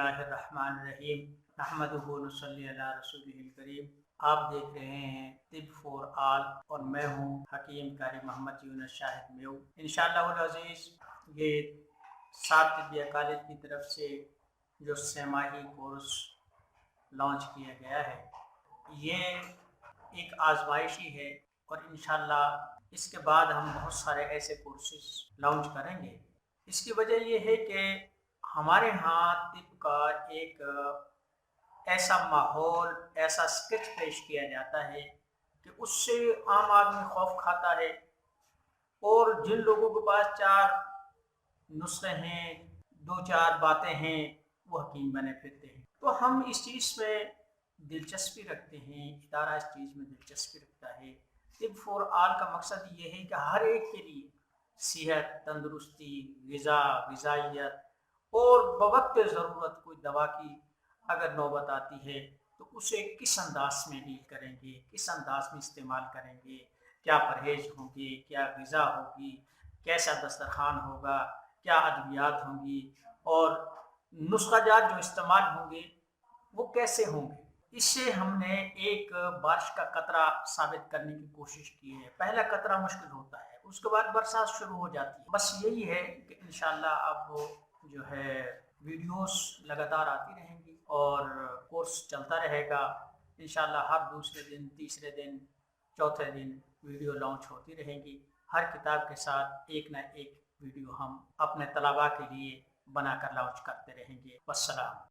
बिस्मिल्लाहिर रहमानिर रहीम नहमदुहु व नसल्ली अला रसूलिहिल करीम। आप देख रहे हैं तिब फॉर ऑल और मैं हूं हकीम कारी मोहम्मद यूनुस शाहिद मेऊ। इंशाअल्लाह अज़ीज़ ये सात तिबिया कॉलेज की तरफ से जो सेमाही कोर्स लॉन्च किया गया है ये एक आजमाइशी है और इंशाअल्लाह इसके बाद हम बहुत सारे ऐसे कोर्सेज लॉन्च करेंगे। इसकी वजह ये है कि हमारे यहाँ तिब का एक ऐसा माहौल, ऐसा स्केच पेश किया जाता है कि उससे आम आदमी खौफ खाता है और जिन लोगों के पास चार नुस्खे हैं, दो चार बातें हैं, वो हकीम बने फिरते हैं। तो हम इस चीज़ में दिलचस्पी रखते हैं, इदारा इस चीज़ में दिलचस्पी रखता है। तिब फॉर ऑल का मकसद ये है कि हर एक के लिए सेहत, तंदुरुस्ती, ग़िज़ा, ग़िज़ाइयत और बवक्त ज़रूरत कोई दवा की अगर नौबत आती है तो उसे किस अंदाज में डील करेंगे, किस अंदाज में इस्तेमाल करेंगे, क्या परहेज़ होंगे, क्या ग़िज़ा होगी, कैसा दस्तरखान होगा, क्या अद्वियात होंगी और नुस्ख़ाजात जो इस्तेमाल होंगे वो कैसे होंगे। इससे हमने एक बारिश का कतरा साबित करने की कोशिश की है। पहला कतरा मुश्किल होता है, उसके बाद बरसात शुरू हो जाती है। बस यही है कि इंशाअल्लाह अब जो है वीडियोस लगातार आती रहेंगी और कोर्स चलता रहेगा। इंशाअल्लाह हर दूसरे दिन, तीसरे दिन, चौथे दिन वीडियो लॉन्च होती रहेंगी। हर किताब के साथ एक ना एक वीडियो हम अपने तलबा के लिए बनाकर लॉन्च करते रहेंगे। वस्सलाम।